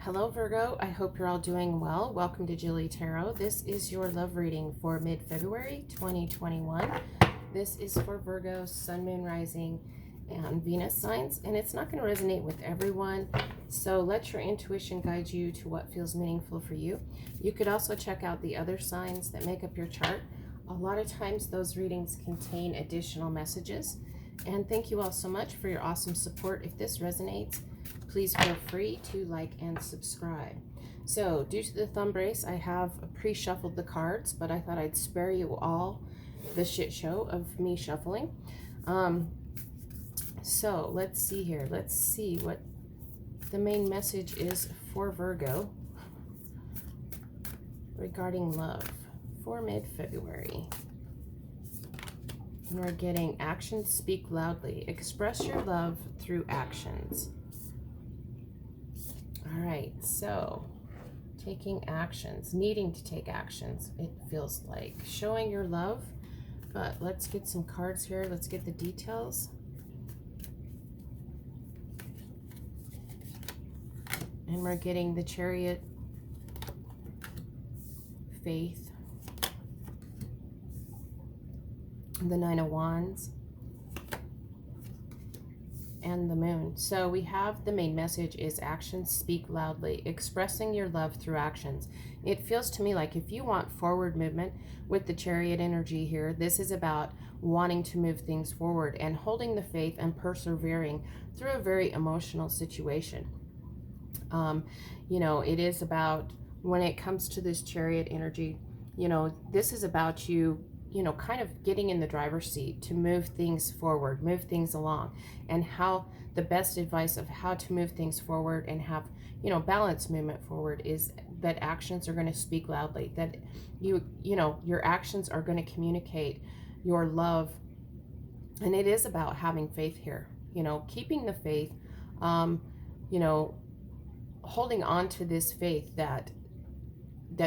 Hello Virgo, I hope you're all doing well. Welcome to JilleTarot. This is your love reading for mid-February 2021. This is for Virgo, Sun, Moon, Rising, and Venus signs, and it's not going to resonate with everyone, so let your intuition guide you to what feels meaningful for you. You could also check out the other signs that make up your chart. A lot of times those readings contain additional messages, and thank you all so much for your awesome support. If this resonates, please feel free to like and subscribe. So due to the thumb brace, I have pre-shuffled the cards, but I thought I'd spare you all the shit show of me shuffling. So let's see here. Let's see what the main message is for Virgo regarding love for mid-February. And we're getting actions speak loudly. Express your love through actions. All right, so taking actions, needing to take actions, it feels like. Showing your love, but let's get some cards here. Let's get the details. And we're getting the Chariot, Faith, the Nine of Wands, and the Moon. So we have the main message is actions speak loudly, expressing your love through actions. It feels to me like if you want forward movement with the Chariot energy here, this is about wanting to move things forward and holding the faith and persevering through a very emotional situation. You know, it is about, when it comes to this Chariot energy, you know, this is about you, you know, kind of getting in the driver's seat to move things forward, move things along, and how the best advice of how to move things forward and have, you know, balanced movement forward is that actions are going to speak loudly, that you know, your actions are going to communicate your love. And it is about having faith here, you know, keeping the faith, you know, holding on to this faith that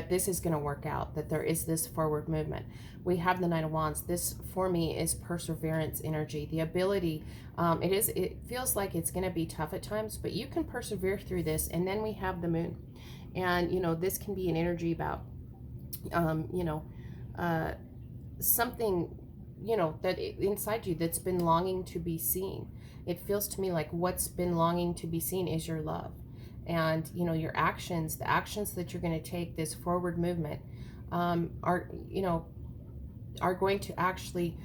this is going to work out, that there is this forward movement. We have the Nine of Wands. This for me is perseverance energy, the ability, it feels like it's going to be tough at times, but you can persevere through this. And then we have the Moon, and you know, this can be an energy about you know, something, you know, that inside you that's been longing to be seen. It feels to me like what's been longing to be seen is your love. And, you know, your actions, the actions that you're going to take, this forward movement, are, you know, are going to actually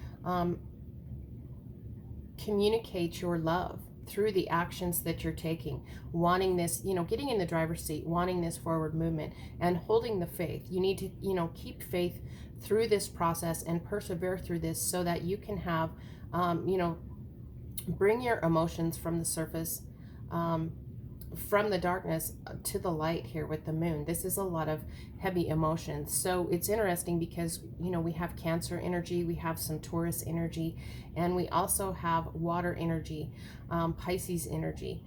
communicate your love through the actions that you're taking, wanting this, you know, getting in the driver's seat, wanting this forward movement and holding the faith. You need to, you know, keep faith through this process and persevere through this so that you can have, you know, bring your emotions from the surface, from the darkness to the light here with the Moon. This is a lot of heavy emotions. So it's interesting because, you know, we have Cancer energy, we have some Taurus energy, and we also have water energy, Pisces energy.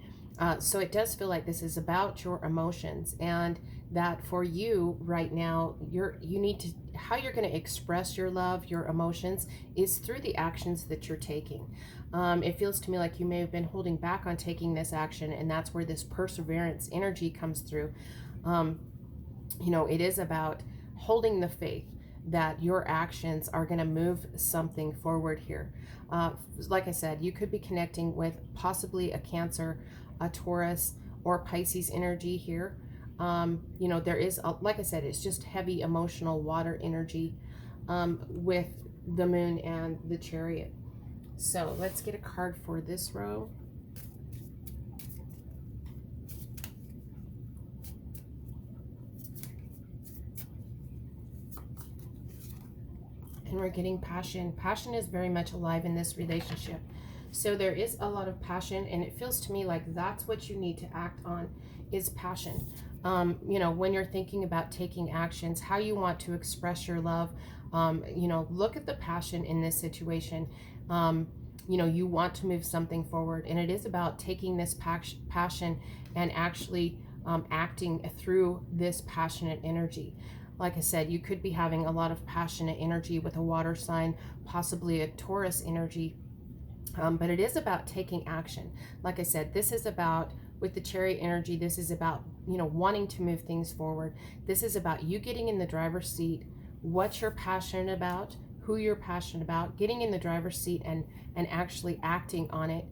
So it does feel like this is about your emotions, and that for you right now, you need to, how you're going to express your love, your emotions, is through the actions that you're taking. It feels to me like you may have been holding back on taking this action, and that's where this perseverance energy comes through. You know, it is about holding the faith that your actions are going to move something forward here. Like I said, you could be connecting with possibly a Cancer, a Taurus, or Pisces energy here. You know, there is, like I said, it's just heavy emotional water energy with the Moon and the Chariot. So let's get a card for this row. And we're getting passion. Passion is very much alive in this relationship. So there is a lot of passion, and it feels to me like that's what you need to act on is passion. You know, when you're thinking about taking actions, how you want to express your love, you know, look at the passion in this situation. You know, you want to move something forward, and it is about taking this passion and actually acting through this passionate energy. Like I said, you could be having a lot of passionate energy with a water sign, possibly a Taurus energy, but it is about taking action. Like I said, this is about with the Chariot energy, this is about, wanting to move things forward. This is about you getting in the driver's seat, what you're passionate about, who you're passionate about, getting in the driver's seat and actually acting on it.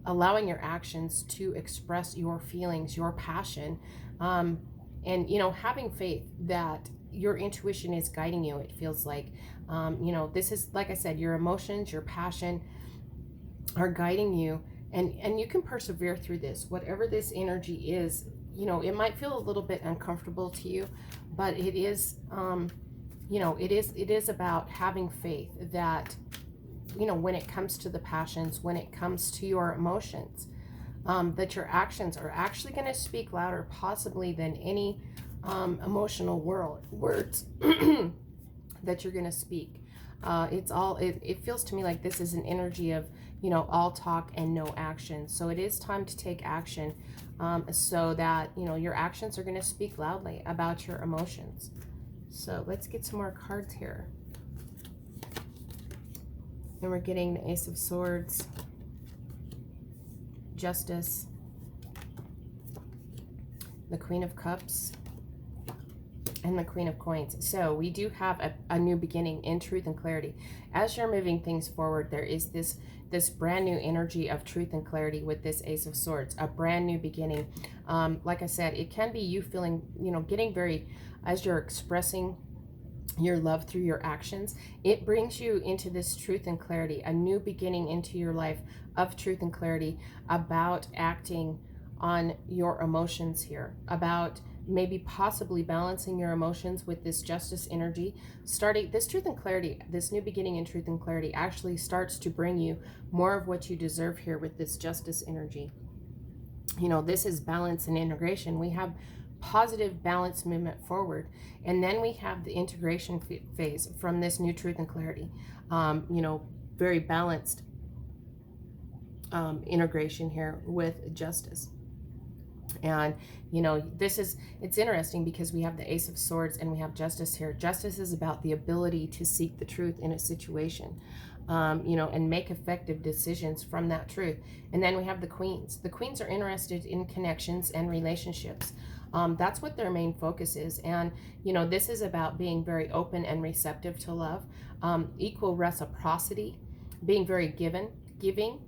Allowing your actions to express your feelings, your passion, and, having faith that your intuition is guiding you. It feels like, this is, like I said, your emotions, your passion are guiding you, and you can persevere through this. Whatever this energy is, it might feel a little bit uncomfortable to you, but it is, it is about having faith that, when it comes to the passions, when it comes to your emotions, that your actions are actually going to speak louder possibly than any emotional words that you're going to speak. It feels to me like this is an energy of, all talk and no action. So it is time to take action, so that, your actions are going to speak loudly about your emotions. So let's get some more cards here. And we're getting the Ace of Swords, Justice, the Queen of Cups, and the Queen of Coins. So we do have a new beginning in truth and clarity. As you're moving things forward, there is this brand new energy of truth and clarity with this Ace of Swords, a brand new beginning. Like I said, it can be you feeling, getting very, as you're expressing your love through your actions, it brings you into this truth and clarity, a new beginning into your life of truth and clarity about acting on your emotions here, about maybe possibly balancing your emotions with this Justice energy. Starting this truth and clarity, this new beginning in truth and clarity actually starts to bring you more of what you deserve here with this Justice energy. This is balance and integration. We have positive balance movement forward, and then we have the integration phase from this new truth and clarity. Very balanced integration here with Justice. And it's interesting because we have the Ace of Swords and we have Justice here. Justice is about the ability to seek the truth in a situation, and make effective decisions from that truth. And then we have the Queens. The Queens are interested in connections and relationships. That's what their main focus is. And, this is about being very open and receptive to love, equal reciprocity, being very giving,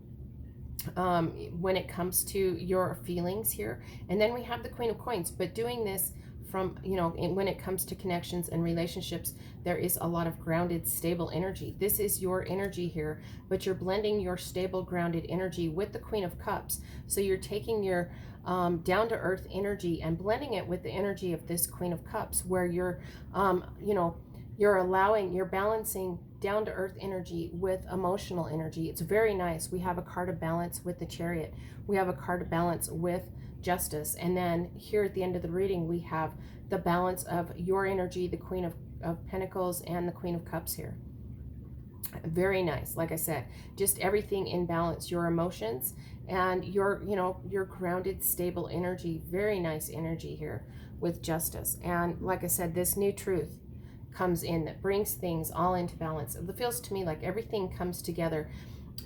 when it comes to your feelings here. And then we have the Queen of Coins, but doing this from, when it comes to connections and relationships, there is a lot of grounded, stable energy. This is your energy here, but you're blending your stable, grounded energy with the Queen of Cups. So you're taking your down-to-earth energy and blending it with the energy of this Queen of Cups, where you're, you're balancing down-to-earth energy with emotional energy. It's very nice. We have a card of balance with the Chariot. We have a card of balance with Justice. And then here at the end of the reading, we have the balance of your energy, the Queen of Pentacles and the Queen of Cups here. Very nice. Like I said, just everything in balance, your emotions and your grounded, stable energy. Very nice energy here with Justice. And like I said, this new truth comes in that brings things all into balance. It feels to me like everything comes together.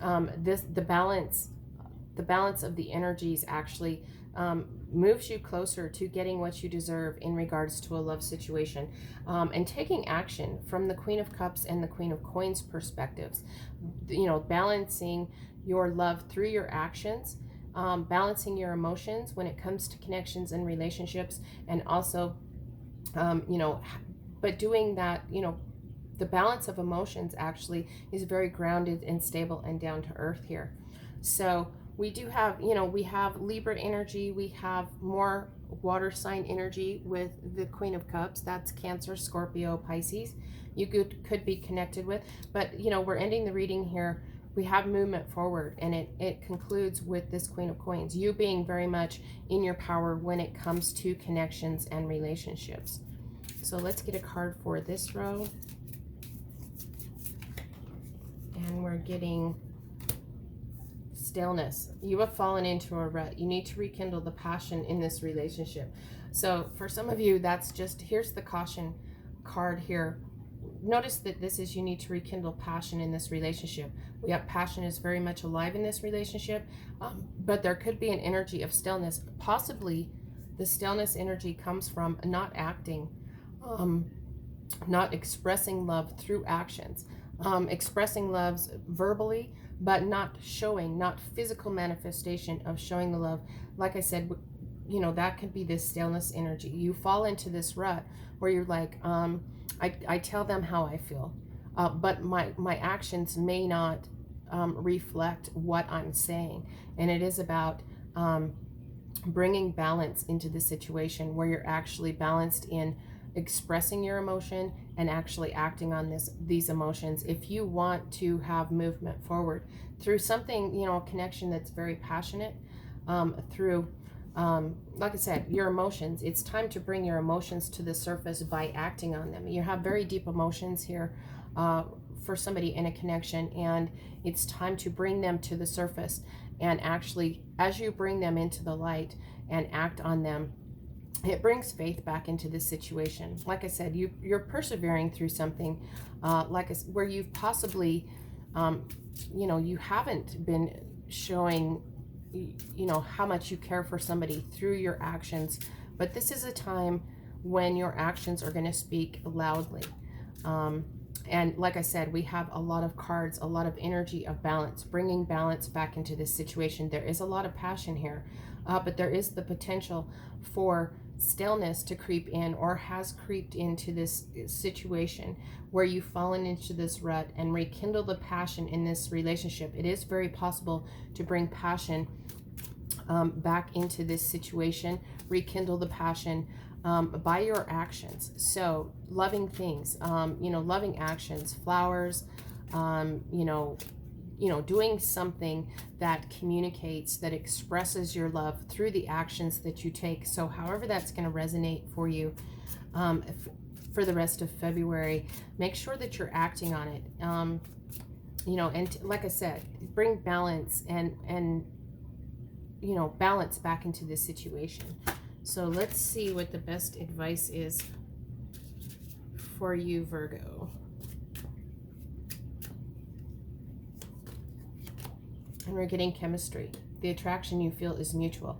The balance of the energies actually moves you closer to getting what you deserve in regards to a love situation, and taking action from the Queen of Cups and the Queen of Coins perspectives. Balancing your love through your actions, balancing your emotions when it comes to connections and relationships, and also but doing that, the balance of emotions actually is very grounded and stable and down to earth here. So we do have, we have Libra energy, we have more water sign energy with the Queen of Cups. That's Cancer, Scorpio, Pisces. You could be connected with, but we're ending the reading here. We have movement forward, and it concludes with this Queen of Coins, you being very much in your power when it comes to connections and relationships. So let's get a card for this row. And we're getting stillness. You have fallen into a rut. You need to rekindle the passion in this relationship. So for some of you, that's just, here's the caution card here. notice that this is, you need to rekindle passion in this relationship. We have passion is very much alive in this relationship, but there could be an energy of stillness. Possibly the stillness energy comes from not acting, not expressing love through actions, expressing loves verbally, but not showing, not physical manifestation of showing the love. Like I said, you know, that could be this stillness energy. You fall into this rut where you're like, I tell them how I feel, but my actions may not reflect what I'm saying. And it is about bringing balance into the situation where you're actually balanced in expressing your emotion and actually acting on these emotions. If you want to have movement forward through something, you know, a connection that's very passionate, through like I said, your emotions, it's time to bring your emotions to the surface by acting on them. You have very deep emotions here for somebody in a connection, and it's time to bring them to the surface. And actually, as you bring them into the light and act on them, it brings faith back into this situation. Like I said, you're persevering through something where you've possibly, you know, you haven't been showing, you know, how much you care for somebody through your actions. But this is a time when your actions are going to speak loudly. And like I said, we have a lot of cards, a lot of energy of balance, bringing balance back into this situation. There is a lot of passion here, but there is the potential for stillness to creep in, or has creeped into this situation where you've fallen into this rut, and rekindle the passion in this relationship. It is very possible to bring passion back into this situation, rekindle the passion by your actions. So loving things, you know, loving actions, flowers, you know, doing something that communicates, that expresses your love through the actions that you take. So however that's going to resonate for you for the rest of February, make sure that you're acting on it. You know, and like I said, bring balance and you know, balance back into this situation. So let's see what the best advice is for you, Virgo. And we're getting chemistry. The attraction you feel is mutual.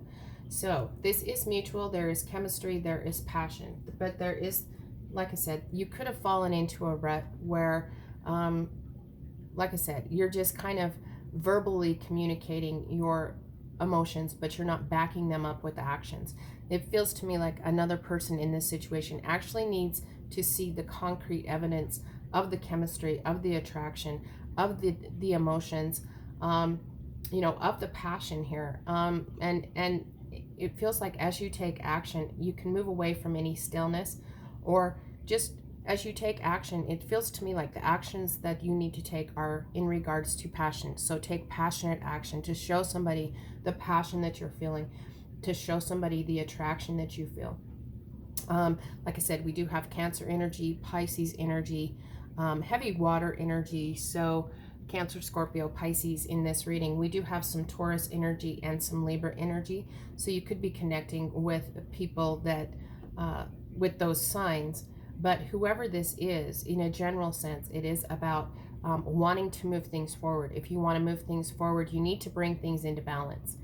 So this is mutual. There is chemistry, there is passion, but there is, like I said, you could have fallen into a rut where, like I said, you're just kind of verbally communicating your emotions, but you're not backing them up with actions. It feels to me like another person in this situation actually needs to see the concrete evidence of the chemistry, of the attraction, of the emotions, you know, of the passion here. And it feels like as you take action, you can move away from any stillness, or just as you take action, it feels to me like the actions that you need to take are in regards to passion. So take passionate action to show somebody the passion that you're feeling, to show somebody the attraction that you feel. Like I said, we do have Cancer energy, Pisces energy, heavy water energy. So Cancer, Scorpio, Pisces in this reading. We do have some Taurus energy and some Libra energy. So you could be connecting with people that, with those signs. But whoever this is, in a general sense, it is about wanting to move things forward. If you want to move things forward, you need to bring things into balance.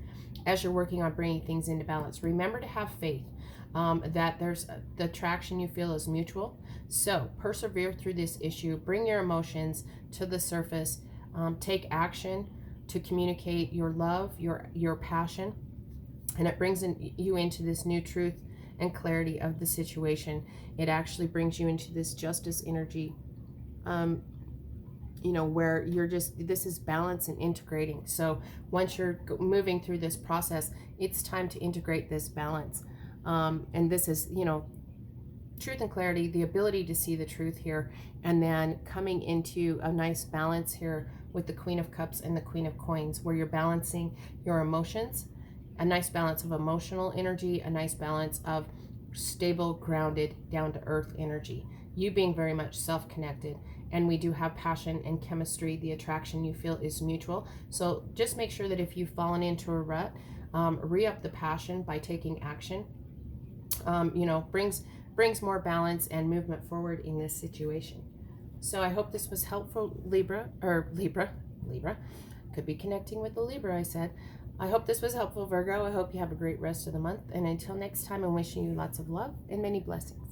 As you're working on bringing things into balance, remember to have faith that there's the attraction you feel is mutual. So persevere through this issue. Bring your emotions to the surface. Take action to communicate your love, your passion, and it brings you into this new truth and clarity of the situation. It actually brings you into this justice energy, you know, where you're just, this is balance and integrating. So once you're moving through this process, it's time to integrate this balance. And this is, you know, truth and clarity, the ability to see the truth here, and then coming into a nice balance here with the Queen of Cups and the Queen of Coins, where you're balancing your emotions, a nice balance of emotional energy, a nice balance of stable, grounded, down-to-earth energy. You being very much self-connected, and we do have passion and chemistry. The attraction you feel is mutual. So just make sure that if you've fallen into a rut, re-up the passion by taking action. You know, brings more balance and movement forward in this situation. So I hope this was helpful, Libra. Could be connecting with the Libra, I said. I hope this was helpful, Virgo. I hope you have a great rest of the month. And until next time, I'm wishing you lots of love and many blessings.